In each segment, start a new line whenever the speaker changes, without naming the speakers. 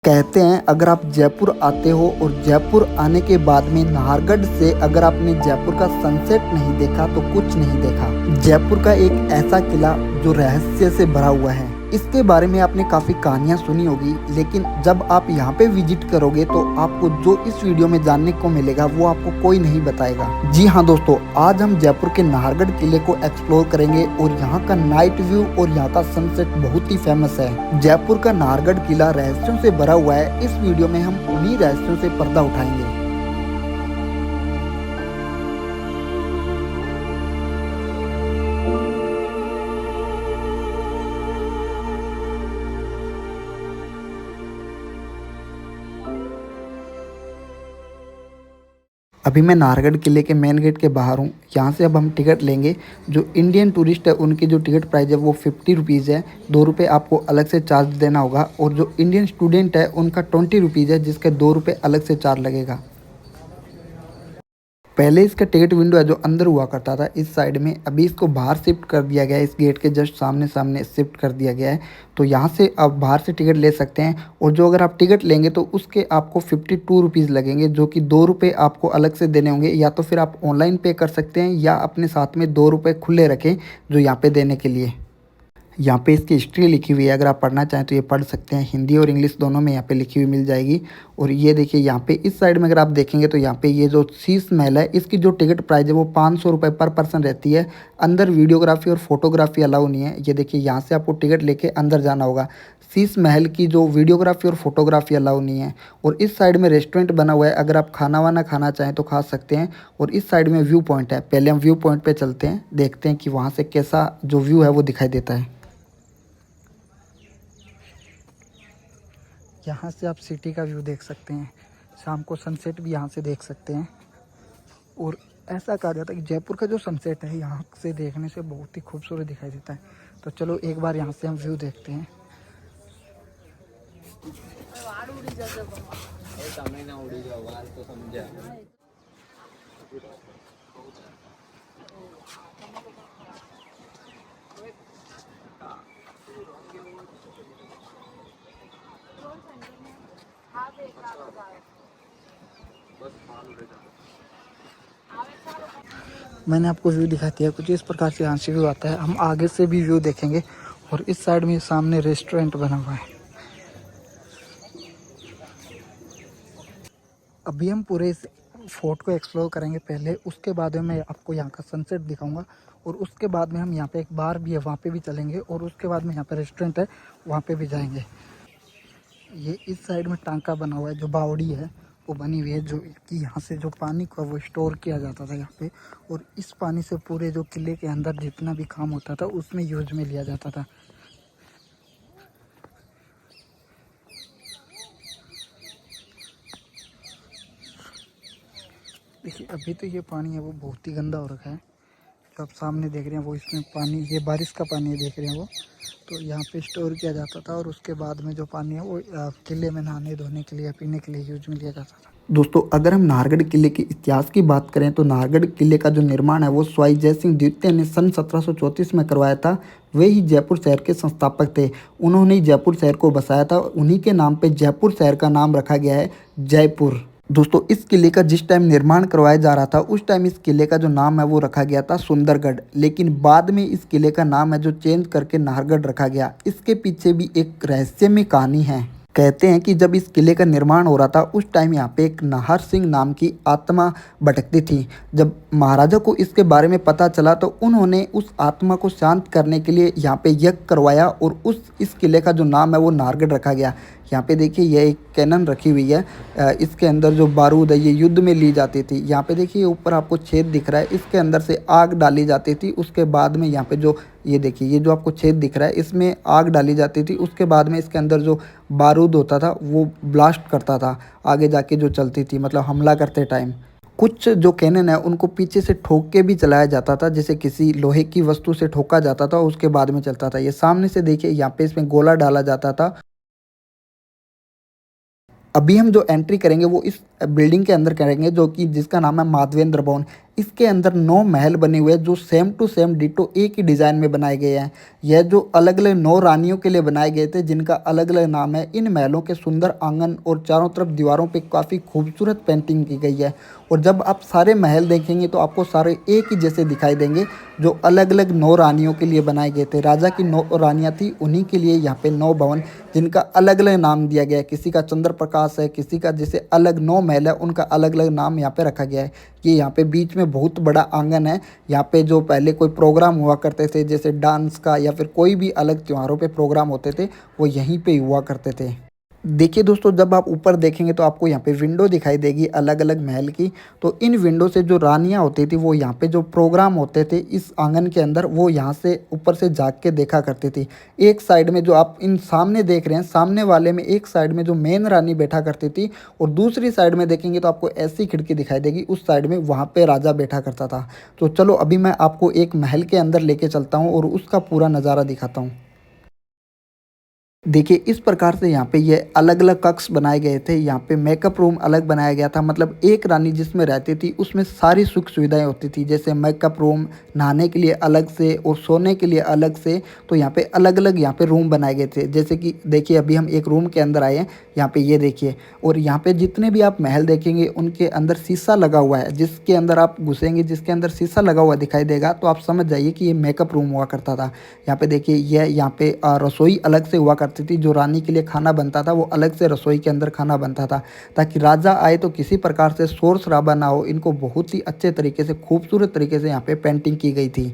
कहते हैं अगर आप जयपुर आते हो और जयपुर आने के बाद में नाहरगढ़ से अगर आपने जयपुर का सनसेट नहीं देखा तो कुछ नहीं देखा। जयपुर का एक ऐसा किला जो रहस्य से भरा हुआ है। इसके बारे में आपने काफ़ी कहानियां सुनी होगी, लेकिन जब आप यहाँ पे विजिट करोगे तो आपको जो इस वीडियो में जानने को मिलेगा वो आपको कोई नहीं बताएगा। जी हाँ दोस्तों, आज हम जयपुर के नाहरगढ़ किले को एक्सप्लोर करेंगे और यहाँ का नाइट व्यू और यहाँ का सनसेट बहुत ही फेमस है। जयपुर का नाहरगढ़ किला रहस्यों से भरा हुआ है। इस वीडियो में हम उन्हीं रहस्यों से पर्दा उठाएंगे। अभी मैं नाहरगढ़ किले के मेन गेट के बाहर हूँ। यहाँ से अब हम टिकट लेंगे। जो इंडियन टूरिस्ट है उनकी जो टिकट प्राइस है वो 50 रुपीज़ है। 2 रुपये आपको अलग से चार्ज देना होगा। और जो इंडियन स्टूडेंट है उनका 20 रुपीज़ है, जिसके 2 रुपये अलग से चार्ज लगेगा। पहले इसका टिकट विंडो है जो अंदर हुआ करता था इस साइड में, अभी इसको बाहर शिफ्ट कर दिया गया है। इस गेट के जस्ट सामने सामने शिफ्ट कर दिया गया है। तो यहाँ से आप बाहर से टिकट ले सकते हैं। और जो अगर आप टिकट लेंगे तो उसके आपको 52 रुपीज़ लगेंगे, जो कि 2 रुपये आपको अलग से देने होंगे। या तो फिर आप ऑनलाइन पे कर सकते हैं या अपने साथ में 2 रुपये खुले रखें जो यहाँ पे देने के लिए। यहाँ पे इसकी हिस्ट्री लिखी हुई है, अगर आप पढ़ना चाहें तो ये पढ़ सकते हैं। हिंदी और इंग्लिश दोनों में यहाँ पे लिखी हुई मिल जाएगी। और ये देखिए यहाँ पे इस साइड में अगर आप देखेंगे तो यहाँ पे ये जो शीश महल है इसकी जो टिकट प्राइस है वो 500 रुपये पर पर्सन रहती है। अंदर वीडियोग्राफी और फोटोग्राफी अलाउ नहीं है। ये देखिए यहाँ से आपको टिकट लेके अंदर जाना होगा। शीश महल की जो वीडियोग्राफी और फोटोग्राफी अलाउ नहीं है। और इस साइड में रेस्टोरेंट बना हुआ है, अगर आप खाना वाना खाना चाहें तो खा सकते हैं। और इस साइड में व्यू पॉइंट है। पहले हम व्यू पॉइंट पे चलते हैं, देखते हैं कि वहाँ से कैसा जो व्यू है वो दिखाई देता है। यहाँ से आप सिटी का व्यू देख सकते हैं। शाम को सनसेट भी यहाँ से देख सकते हैं। और ऐसा कहा जाता है कि जयपुर का जो सनसेट है यहाँ से देखने से बहुत ही खूबसूरत दिखाई देता है। तो चलो एक बार यहाँ से हम व्यू देखते हैं। मैंने आपको व्यू दिखा दिया, कुछ इस प्रकार से यहाँ से व्यू आता है। हम आगे से भी व्यू देखेंगे। और इस साइड में सामने रेस्टोरेंट बना हुआ है। अभी हम पूरे इस फोर्ट को एक्सप्लोर करेंगे पहले, उसके बाद में मैं आपको यहाँ का सनसेट दिखाऊंगा। और उसके बाद में हम यहाँ पे एक बार भी है वहाँ पे भी चलेंगे। और उसके बाद में यहाँ पे रेस्टोरेंट है वहाँ पे भी जाएंगे। ये इस साइड में टांका बना हुआ है, जो बावड़ी है वो बनी हुई है, जो कि यहाँ से जो पानी को वो स्टोर किया जाता था यहाँ पे। और इस पानी से पूरे जो किले के अंदर जितना भी काम होता था उसमें यूज में लिया जाता था। देखिए अभी तो ये पानी है वो बहुत ही गंदा हो रखा है। जो आप सामने देख रहे हैं वो इसमें पानी, ये बारिश का पानी है देख रहे हैं वो। तो यहाँ पे स्टोर किया जाता था और उसके बाद में जो पानी है वो किले में नहाने धोने के लिए पीने के लिए यूज में लिया जाता था। दोस्तों अगर हम नाहरगढ़ किले के इतिहास की बात करें तो नाहरगढ़ किले का जो निर्माण है वो स्वाई जय सिंह द्वितीय ने सन 1734 में करवाया था। वे ही जयपुर शहर के संस्थापक थे। उन्होंने ही जयपुर शहर को बसाया था। उन्हीं के नाम पे जयपुर शहर का नाम रखा गया है जयपुर। दोस्तों इस किले का जिस टाइम निर्माण करवाया जा रहा था उस टाइम इस किले का जो नाम है वो रखा गया था सुंदरगढ़। लेकिन बाद में इस किले का नाम है जो चेंज करके नाहरगढ़ रखा गया। इसके पीछे भी एक रहस्यमय कहानी है। कहते हैं कि जब इस किले का निर्माण हो रहा था उस टाइम यहाँ पे एक नाहर सिंह नाम की आत्मा भटकती थी। जब महाराजा को इसके बारे में पता चला तो उन्होंने उस आत्मा को शांत करने के लिए यहाँ पे यज्ञ करवाया और इस किले का जो नाम है वो नाहरगढ़ रखा गया। यहाँ पे देखिए यह एक कैनन रखी हुई है। इसके अंदर जो बारूद है ये युद्ध में ली जाती थी। यहाँ पे देखिए ऊपर आपको छेद दिख रहा है, इसके अंदर से आग डाली जाती थी। उसके बाद में यहाँ पे जो ये देखिए ये जो आपको छेद दिख रहा है इसमें आग डाली जाती थी। उसके बाद में इसके अंदर जो बारूद होता था वो ब्लास्ट करता था आगे जाके जो चलती थी, मतलब हमला करते टाइम। कुछ जो कैनन है उनको पीछे से ठोक के भी चलाया जाता था, जैसे किसी लोहे की वस्तु से ठोका जाता था उसके बाद में चलता था। ये सामने से देखिए यहाँ पे इसमें गोला डाला जाता था। अभी हम जो एंट्री करेंगे वो इस बिल्डिंग के अंदर करेंगे, जो कि जिसका नाम है माधवेंद्र भवन।
इसके अंदर 9 महल बने हुए हैं जो सेम टू सेम डिटो एक ही डिज़ाइन में बनाए गए हैं। यह जो अलग-अलग 9 रानियों के लिए बनाए गए थे जिनका अलग-अलग नाम है। इन महलों के सुंदर आंगन और चारों तरफ दीवारों पे काफ़ी खूबसूरत पेंटिंग की गई है और जब आप सारे महल देखेंगे तो आपको सारे एक ही जैसे दिखाई देंगे जो अलग-अलग 9 रानियों के लिए बनाए गए थे। राजा की 9 रानियाँ थी, उन्हीं के लिए यहाँ पे 9 भवन जिनका अलग-अलग नाम दिया गया है। किसी का चंद्रप्रकाश है, किसी का जैसे अलग 9 महल है, उनका अलग-अलग नाम यहाँ पे रखा गया है। कि यहाँ पे बीच में बहुत बड़ा आंगन है। यहाँ पे जो पहले कोई प्रोग्राम हुआ करते थे जैसे डांस का या फिर कोई भी अलग त्योहारों पे प्रोग्राम होते थे, वो यहीं पे हुआ करते थे। देखिए दोस्तों, जब आप ऊपर देखेंगे तो आपको यहाँ पे विंडो दिखाई देगी अलग-अलग महल की। तो इन विंडो से जो रानियाँ होती थी वो यहाँ पे जो प्रोग्राम होते थे इस आंगन के अंदर वो यहाँ से ऊपर से झाँक के देखा करती थी। एक साइड में जो आप इन सामने देख रहे हैं, सामने वाले में एक साइड में जो मेन रानी बैठा करती थी और दूसरी साइड में देखेंगे तो आपको ऐसी खिड़की दिखाई देगी, उस साइड में वहाँ पे राजा बैठा करता था। तो चलो अभी मैं आपको एक महल के अंदर लेके चलता हूँ और उसका पूरा नज़ारा दिखाता हूँ। देखिए इस प्रकार से यहाँ पे ये अलग-अलग कक्ष बनाए गए थे। यहाँ पे मेकअप रूम अलग बनाया गया था, मतलब एक रानी जिसमें रहती थी उसमें सारी सुख सुविधाएं होती थी जैसे मेकअप रूम, नहाने के लिए अलग से और सोने के लिए अलग से। तो यहाँ पे अलग-अलग यहाँ पे रूम बनाए गए थे। जैसे कि देखिए अभी हम एक रूम के अंदर आए हैं, यहाँ पे ये देखिए। और यहाँ पे जितने भी आप महल देखेंगे उनके अंदर शीशा लगा हुआ है। जिसके अंदर आप घुसेंगे, जिसके अंदर शीशा लगा हुआ दिखाई देगा तो आप समझ जाइए कि ये मेकअप रूम हुआ करता था। यहाँ पे देखिए ये यहाँ पे रसोई अलग से हुआ करती थी। जो रानी के लिए खाना बनता था वो अलग से रसोई के अंदर खाना बनता था ताकि राजा आए तो किसी प्रकार से शोर शराबा ना हो। इनको बहुत ही अच्छे तरीके से, खूबसूरत तरीके से यहाँ पे पेंटिंग की गई थी।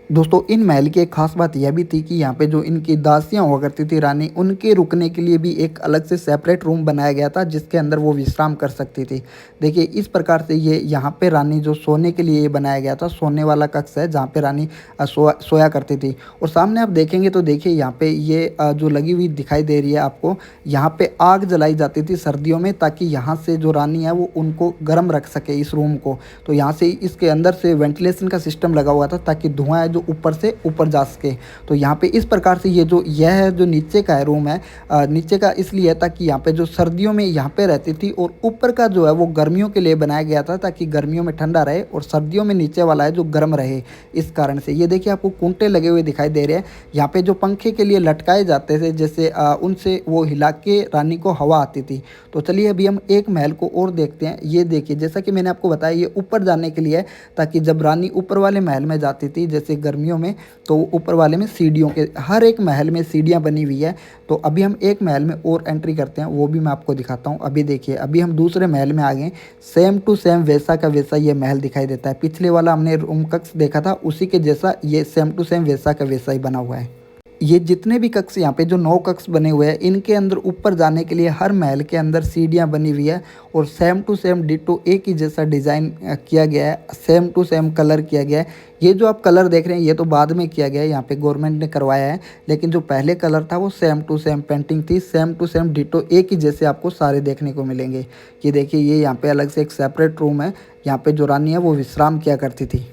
दोस्तों इन महल की एक खास बात यह भी थी कि यहाँ पे जो इनकी दासियाँ हुआ करती थी रानी, उनके रुकने के लिए भी एक अलग से सेपरेट रूम बनाया गया था जिसके अंदर वो विश्राम कर सकती थी। देखिए इस प्रकार से ये यहाँ पे रानी जो सोने के लिए ये बनाया गया था, सोने वाला कक्ष है जहाँ पे रानी सोया करती थी। और सामने आप देखेंगे तो देखिए यहाँ पे ये जो लगी हुई दिखाई दे रही है आपको, यहाँ पे आग जलाई जाती थी सर्दियों में ताकि यहाँ से जो रानी है वो उनको गर्म रख सके इस रूम को। तो यहाँ से इसके अंदर से वेंटिलेशन का सिस्टम लगा हुआ था ताकि धुआं है जो ऊपर से ऊपर जा सके। तो यहाँ पे इस प्रकार से यह है जो नीचे का है रूम है, नीचे का इसलिए है ताकि यहाँ पे जो सर्दियों में यहाँ पे रहती थी और ऊपर का जो है वो गर्मियों के लिए बनाया गया था ताकि गर्मियों में ठंडा रहे और सर्दियों में नीचे वाला है जो गर्म रहे। इस कारण से ये देखिए आपको कुंटे लगे हुए दिखाई दे रहे हैं। यहाँ पे जो पंखे के लिए लटकाए जाते थे जैसे उनसे वो हिला के रानी को हवा आती थी। तो चलिए अभी हम एक महल को और देखते हैं। ये देखिए जैसा कि मैंने आपको बताया ये ऊपर जाने के लिए है ताकि जब रानी ऊपर वाले महल में जाती थी जैसे गर्मियों में, तो ऊपर वाले में सीढ़ियों के, हर एक महल में सीढ़ियाँ बनी हुई है। तो अभी हम एक महल में और एंट्री करते हैं, वो भी मैं आपको दिखाता हूँ। अभी देखिए अभी हम दूसरे महल में आ गए। सेम टू सेम वैसा का वैसा ये महल दिखाई देता है। पिछले वाला हमने रूम कक्ष देखा था उसी के जैसा ये सेम टू सेम वैसा का वैसा ही बना हुआ है। ये जितने भी कक्ष यहाँ पे जो 9 कक्ष बने हुए हैं इनके अंदर ऊपर जाने के लिए हर महल के अंदर सीढ़ियाँ बनी हुई है और सेम टू सेम डिटो एक ही जैसा डिज़ाइन किया गया है, सेम टू सेम कलर किया गया है। ये जो आप कलर देख रहे हैं ये तो बाद में किया गया है, यहाँ पे गवर्नमेंट ने करवाया है, लेकिन जो पहले कलर था वो सेम टू सेम पेंटिंग थी, सेम टू सेम डिटो एक ही जैसे आपको सारे देखने को मिलेंगे। ये देखिए ये यहाँ पे अलग से एक सेपरेट रूम है, यहाँ पे जो रानी है वो विश्राम किया करती थी।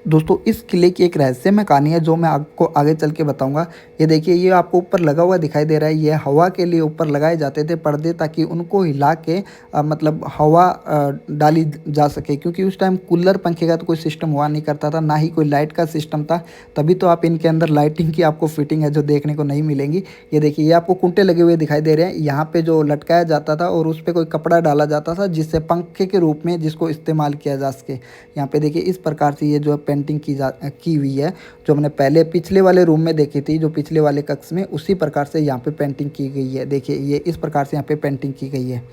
दोस्तों इस किले की एक रहस्यमय कहानी है जो मैं आपको आगे चल के बताऊंगा। ये देखिए ये आपको ऊपर लगा हुआ दिखाई दे रहा है, ये हवा के लिए ऊपर लगाए जाते थे पर्दे ताकि उनको हिला के मतलब हवा डाली जा सके, क्योंकि उस टाइम कूलर पंखे का तो कोई सिस्टम हुआ नहीं करता था, ना ही कोई लाइट का सिस्टम था। तभी तो आप इनके अंदर लाइटिंग की आपको फिटिंग है जो देखने को नहीं मिलेंगी। ये देखिए ये आपको कुंटे लगे हुए दिखाई दे रहे हैं, यहाँ पे जो लटकाया जाता था और उस पर कोई कपड़ा डाला जाता था जिससे पंखे के रूप में जिसको इस्तेमाल किया जा सके। यहाँ पे देखिए इस प्रकार से ये जो पेंटिंग की हुई है जो हमने पहले पिछले वाले रूम में देखी थी, जो पिछले वाले कक्ष में, उसी प्रकार से यहाँ पे पेंटिंग की गई है। देखिए ये इस प्रकार से यहाँ पे पेंटिंग की गई है।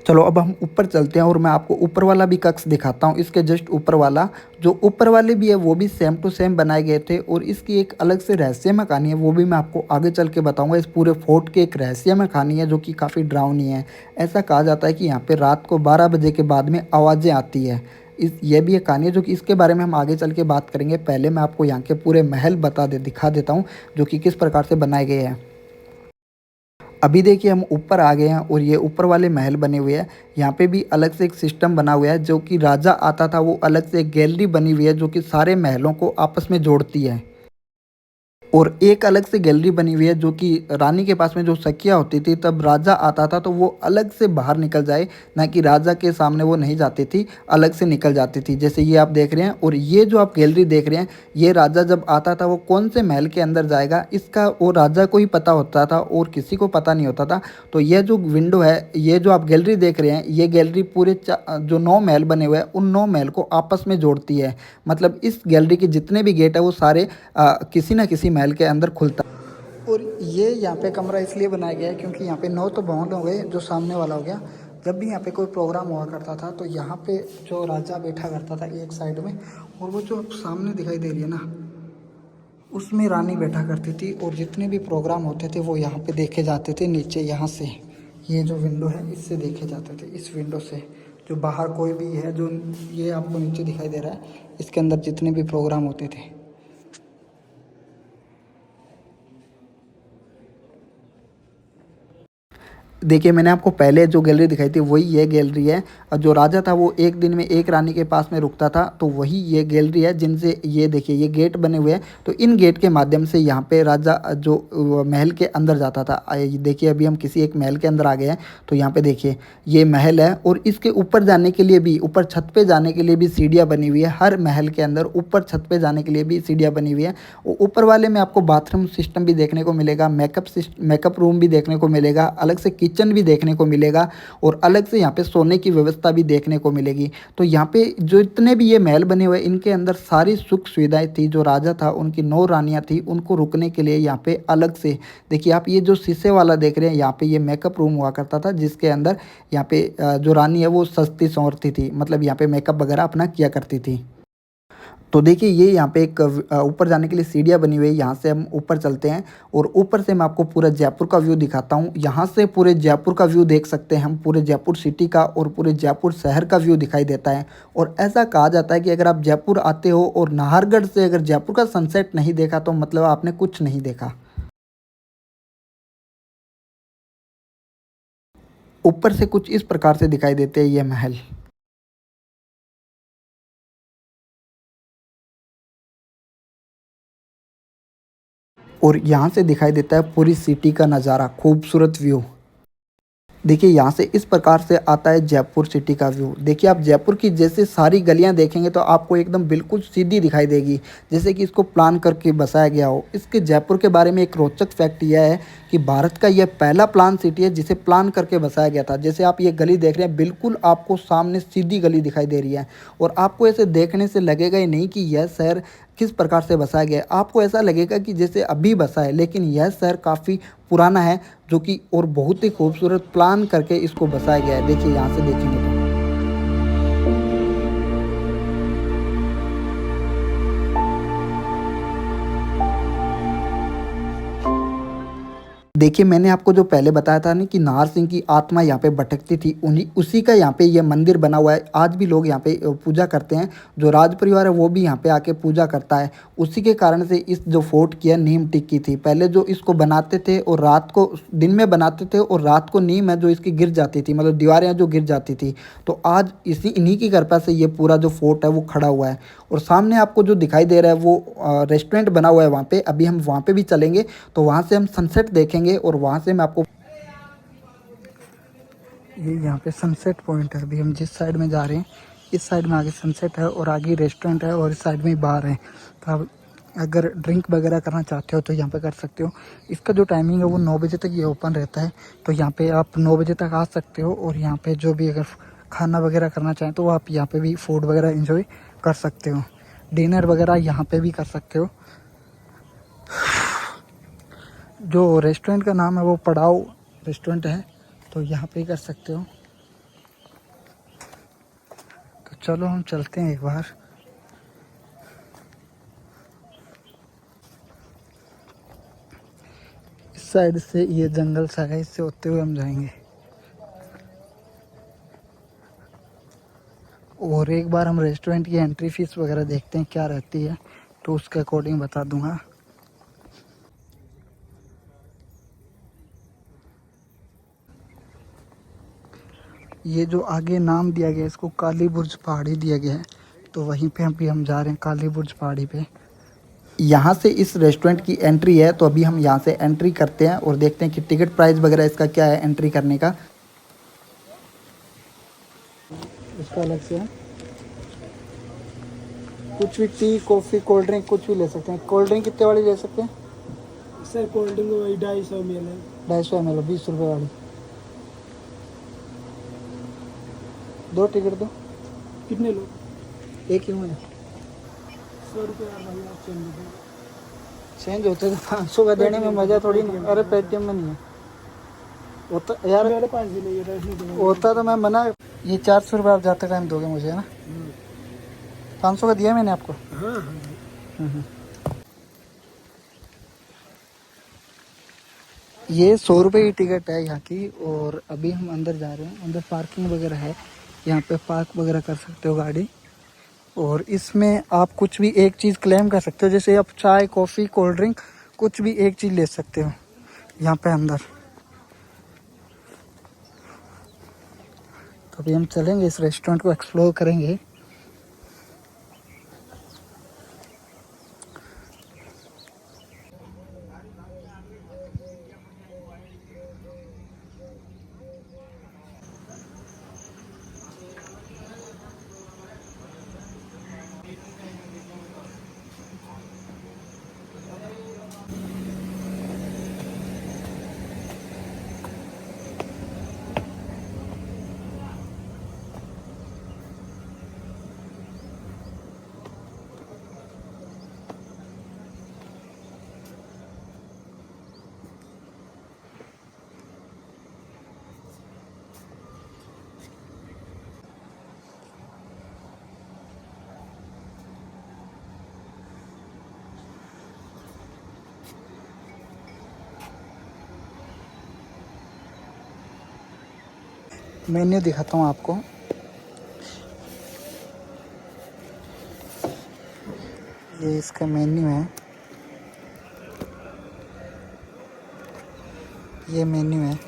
चलो अब हम ऊपर चलते हैं और मैं आपको ऊपर वाला भी कक्ष दिखाता हूँ। इसके जस्ट ऊपर वाला, जो ऊपर वाले भी है वो भी सेम टू सेम बनाए गए थे और इसकी एक अलग से रहस्यमय कहानी है, वो भी मैं आपको आगे चल के बताऊंगा। इस पूरे फोर्ट की एक रहस्यमय कहानी है जो कि काफ़ी डरावनी है। ऐसा कहा जाता है कि यहाँ पे रात को 12 बजे के बाद में आवाज़ें आती है। यह भी एक कहानी है जो कि इसके बारे में हम आगे चल के बात करेंगे। पहले मैं आपको यहाँ के पूरे महल दिखा देता हूँ जो कि किस प्रकार से बनाए गए हैं। अभी देखिए हम ऊपर आ गए हैं और ये ऊपर वाले महल बने हुए हैं। यहाँ पे भी अलग से एक सिस्टम बना हुआ है, जो कि राजा आता था वो अलग से एक गैलरी बनी हुई है जो कि सारे महलों को आपस में जोड़ती है। और एक अलग से गैलरी बनी हुई है जो कि रानी के पास में जो सखियाँ होती थी, तब राजा आता था तो वो अलग से बाहर निकल जाए, ना कि राजा के सामने वो नहीं जाती थी, अलग से निकल जाती थी, जैसे ये आप देख रहे हैं। और ये जो आप गैलरी देख रहे हैं, ये राजा जब आता था वो कौन से महल के अंदर जाएगा इसका वो राजा को ही पता होता था और किसी को पता नहीं होता था। तो ये जो विंडो है, ये जो आप गैलरी देख रहे हैं, ये गैलरी पूरे जो 9 महल बने हुए हैं उन 9 महल को आपस में जोड़ती है। मतलब इस गैलरी के जितने भी गेट है वो सारे किसी ना किसी महल के अंदर खुलता।
और ये यहाँ पे कमरा इसलिए बनाया गया है क्योंकि यहाँ पे 9 तो भवन हो गए, जो सामने वाला हो गया। जब भी यहाँ पे कोई प्रोग्राम हुआ करता था तो यहाँ पे जो राजा बैठा करता था एक साइड में, और वो जो सामने दिखाई दे रही है ना, उसमें रानी बैठा करती थी। और जितने भी प्रोग्राम होते थे वो यहाँ पे देखे जाते थे नीचे, यहाँ से। ये जो विंडो है इससे देखे जाते थे, इस विंडो से। जो बाहर कोई भी है, जो ये आपको नीचे दिखाई दे रहा है, इसके अंदर जितने भी प्रोग्राम होते थे।
देखिए मैंने आपको पहले जो गैलरी दिखाई थी वही ये गैलरी है। और जो राजा था वो एक दिन में एक रानी के पास में रुकता था, तो वही ये गैलरी है जिनसे ये देखिए ये गेट बने हुए हैं। तो इन गेट के माध्यम से यहाँ पे राजा जो महल के अंदर जाता था। देखिए अभी हम किसी एक महल के अंदर आ गए हैं, तो यहाँ पे देखिए ये महल है और इसके ऊपर जाने के लिए भी, ऊपर छत पे जाने के लिए भी सीढ़ियाँ बनी हुई है। हर महल के अंदर ऊपर छत पे जाने के लिए भी सीढ़ियाँ बनी हुई है। ऊपर वाले में आपको बाथरूम सिस्टम भी देखने को मिलेगा, मेकअप रूम भी देखने को मिलेगा, अलग से किचन भी देखने को मिलेगा और अलग से यहाँ पे सोने की व्यवस्था भी देखने को मिलेगी। तो यहाँ पे जो इतने भी ये महल बने हुए इनके अंदर सारी सुख सुविधाएं थी। जो राजा था उनकी 9 रानियाँ थी, उनको रुकने के लिए यहाँ पे अलग से देखिए आप ये जो शीशे वाला देख रहे हैं, यहाँ पे ये मेकअप रूम हुआ करता था, जिसके अंदर यहाँ पे जो रानी है वो सस्ती संवरती थी, मतलब यहाँ पे मेकअप वगैरह अपना किया करती थी। तो देखिए ये यहाँ पे एक ऊपर जाने के लिए सीढ़ियाँ बनी हुई है, यहाँ से हम ऊपर चलते हैं और ऊपर से मैं आपको पूरा जयपुर का व्यू दिखाता हूँ। यहाँ से पूरे जयपुर का व्यू देख सकते हैं हम, पूरे जयपुर सिटी का और पूरे जयपुर शहर का व्यू दिखाई देता है। और ऐसा कहा जाता है कि अगर आप जयपुर आते हो और नाहरगढ़ से अगर जयपुर का सनसेट नहीं देखा तो मतलब आपने कुछ नहीं देखा। ऊपर से कुछ इस प्रकार से दिखाई देते हैं ये महल। और यहाँ से दिखाई देता है पूरी सिटी का नज़ारा, खूबसूरत व्यू। देखिए यहाँ से इस प्रकार से आता है जयपुर सिटी का व्यू। देखिए आप जयपुर की जैसे सारी गलियाँ देखेंगे तो आपको एकदम बिल्कुल सीधी दिखाई देगी, जैसे कि इसको प्लान करके बसाया गया हो। इसके जयपुर के बारे में एक रोचक फैक्ट यह है कि भारत का यह पहला प्लान सिटी है जिसे प्लान करके बसाया गया था। जैसे आप ये गली देख रहे हैं, बिल्कुल आपको सामने सीधी गली दिखाई दे रही है और आपको ऐसे देखने से लगेगा ही नहीं कि यह शहर किस प्रकार से बसाया गया है। आपको ऐसा लगेगा कि जैसे अभी बसा है, लेकिन यह शहर काफ़ी पुराना है, जो कि और बहुत ही खूबसूरत प्लान करके इसको बसाया गया है। देखिए यहाँ से देखेंगे तो देखिए मैंने आपको जो पहले बताया था ना कि नाहर सिंह की आत्मा यहाँ पे भटकती थी, उन्हीं उसी का यहाँ पे ये मंदिर बना हुआ है। आज भी लोग यहाँ पे पूजा करते हैं, जो राज परिवार है वो भी यहाँ पे आके पूजा करता है। उसी के कारण से इस जो फोर्ट की है नीम टिकी थी। पहले जो इसको बनाते थे और रात को, दिन में बनाते थे और रात को नीम है जो इसकी गिर जाती थी, मतलब दीवारें जो गिर जाती थी। तो आज इन्हीं की कृपा से ये पूरा जो फोर्ट है वो खड़ा हुआ है। और सामने आपको जो दिखाई दे रहा है वो रेस्टोरेंट बना हुआ है वहाँ पे। अभी हम वहाँ पे भी चलेंगे तो वहाँ से हम सनसेट देखेंगे और वहाँ से मैं आपको
ये यहाँ पे सनसेट पॉइंट है। अभी हम जिस साइड में जा रहे हैं, इस साइड में आगे सनसेट है और आगे रेस्टोरेंट है और इस साइड में बार है। तो आप अगर ड्रिंक वगैरह करना चाहते हो तो यहाँ पे कर सकते हो। इसका जो टाइमिंग है वो 9 बजे तक ये ओपन रहता है। तो यहाँ पे आप 9 बजे तक आ सकते हो और यहाँ पे जो भी अगर खाना वगैरह करना चाहें तो आप यहाँ पे भी फूड वगैरह इंजॉय कर सकते हो। डिनर वगैरह यहाँ पे भी कर सकते हो। जो रेस्टोरेंट का नाम है वो पड़ाव रेस्टोरेंट है, तो यहाँ पे ही कर सकते हो। तो चलो हम चलते हैं एक बार। इस साइड से ये जंगल सा है, इससे होते हुए हम जाएंगे। और एक बार हम रेस्टोरेंट की एंट्री फीस वगैरह देखते हैं क्या रहती है, तो उसके अकॉर्डिंग बता दूंगा। ये जो आगे नाम दिया गया है इसको काली बुर्ज पहाड़ी दिया गया है, तो वहीं पे अभी हम जा रहे हैं काली बुर्ज पहाड़ी पे।
यहाँ से इस रेस्टोरेंट की एंट्री है, तो अभी हम यहाँ से एंट्री करते हैं और देखते हैं कि टिकट प्राइस वगैरह इसका क्या है एंट्री करने का।
इसका अलग से है, कुछ भी टी कॉफ़ी कोल्ड ड्रिंक कुछ भी ले सकते हैं। कोल्ड ड्रिंक कितने वाली ले सकते हैं
सर? कोल्ड ड्रिंक वही 250 ml है।
250 ml 20 रुपये वाली। 2 टिकट दो।
कितने लोग?
एक ही में
100 रुपये यार भाई, आप चेंज दो।
चेंज होते तो 500 का देने में मज़ा थोड़ी ना। अरे पेटीएम में नहीं है होता यार,
मेरे पास भी नहीं है, रहने दो।
होता तो मैं मना। ये 400 रुपये आप जाते टाइम दोगे मुझे है ना? 500 का दिया मैंने आपको।
हाँ हाँ।
ये 100 रुपये की टिकट है यहाँ की। और अभी हम अंदर जा रहे हैं, अंदर पार्किंग वगैरह है, यहाँ पे पार्क वगैरह कर सकते हो गाड़ी। और इसमें आप कुछ भी एक चीज़ क्लेम कर सकते हो, जैसे आप चाय कॉफ़ी कोल्ड ड्रिंक कुछ भी एक चीज़ ले सकते हो यहाँ पे अंदर। तो अभी हम चलेंगे इस रेस्टोरेंट को एक्सप्लोर करेंगे। मेन्यू दिखाता हूँ आपको। ये इसका मेन्यू है, ये मेन्यू है।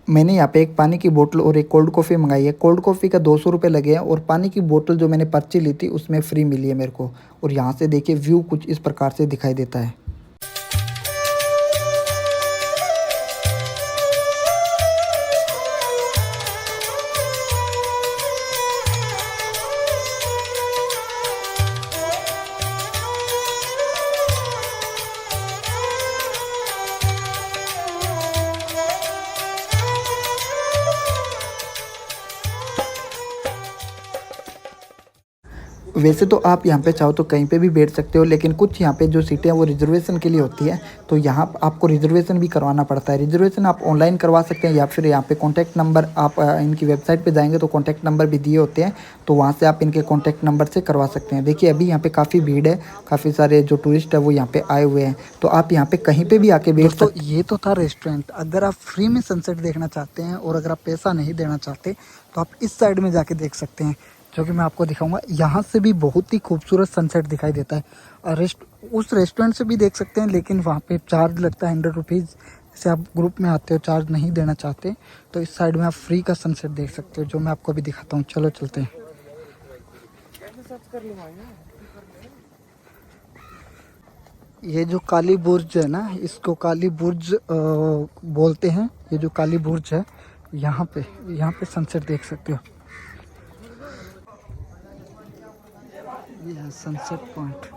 मैंने यहाँ पे एक पानी की बोतल और एक कोल्ड कॉफ़ी मंगाई है। कोल्ड कॉफ़ी का 200 रुपये लगे हैं और पानी की बोतल जो मैंने पर्ची ली थी उसमें फ्री मिली है मेरे को। और यहाँ से देखिए व्यू कुछ इस प्रकार से दिखाई देता है। वैसे तो आप यहाँ पे चाहो तो कहीं पे भी बैठ सकते हो, लेकिन कुछ यहाँ पे जो सीटें हैं वो रिजर्वेशन के लिए होती है, तो यहाँ आपको रिजर्वेशन भी करवाना पड़ता है। रिजर्वेशन आप ऑनलाइन करवा सकते हैं या फिर यहाँ पे कॉन्टैक्ट नंबर आप इनकी वेबसाइट पे जाएंगे तो कॉन्टैक्ट नंबर भी दिए होते हैं, तो वहाँ से आप इनके कॉन्टैक्ट नंबर से करवा सकते हैं। देखिए अभी यहाँ पे काफ़ी भीड़ है, काफ़ी सारे जो टूरिस्ट है वो यहाँ पे आए हुए हैं, तो आप यहाँ पे कहीं पर भी आके बैठ सकते हैं।
ये तो था रेस्टोरेंट। अगर आप फ्री में सनसेट देखना चाहते हैं और अगर आप पैसा नहीं देना चाहते तो आप इस साइड में जाके देख सकते हैं, जो कि मैं आपको दिखाऊंगा। यहाँ से भी बहुत ही खूबसूरत सनसेट दिखाई देता है। और उस रेस्टोरेंट से भी देख सकते हैं, लेकिन वहाँ पे चार्ज लगता है 100 रुपीज़। जैसे आप ग्रुप में आते हो चार्ज नहीं देना चाहते तो इस साइड में आप फ्री का सनसेट देख सकते हो, जो मैं आपको अभी दिखाता हूँ। चलो चलते हैं। ये जो काली बुर्ज है ना, इसको काली बुर्ज बोलते हैं। ये जो काली बुर्ज है यहाँ पे सनसेट देख सकते हो। ये है सनसेट पॉइंट।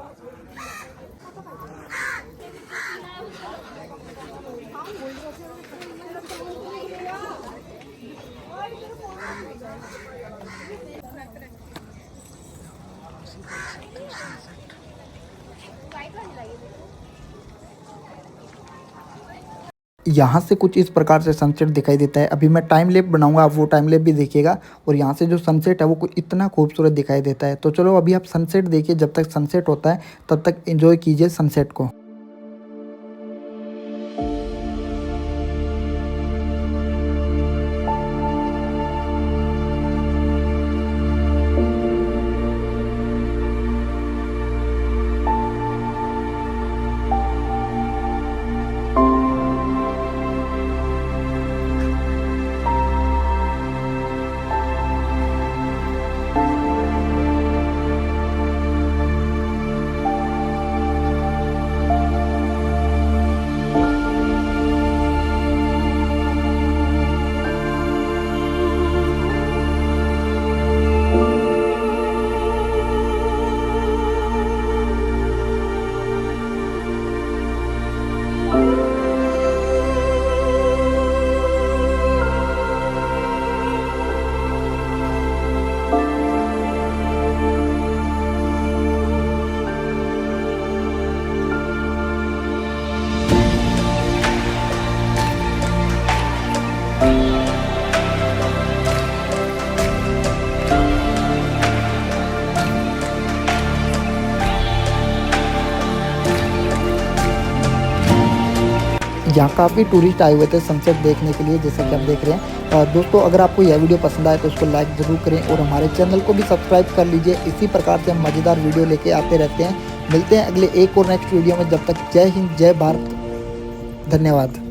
यहाँ से कुछ इस प्रकार से सनसेट दिखाई देता है। अभी मैं टाइम लैप बनाऊंगा, आप वो टाइम लैप भी देखिएगा। और यहाँ से जो सनसेट है वो कुछ इतना खूबसूरत दिखाई देता है। तो चलो अभी आप सनसेट देखिए, जब तक सनसेट होता है तब तक एंजॉय कीजिए सनसेट को। यहाँ काफ़ी टूरिस्ट आए हुए थे सनसेट देखने के लिए, जैसे कि आप देख रहे हैं। और दोस्तों अगर आपको यह वीडियो पसंद आए तो उसको लाइक ज़रूर करें और हमारे चैनल को भी सब्सक्राइब कर लीजिए। इसी प्रकार से हम मज़ेदार वीडियो लेके आते रहते हैं। मिलते हैं अगले एक और नेक्स्ट वीडियो में। जब तक जय हिंद, जय भारत, धन्यवाद।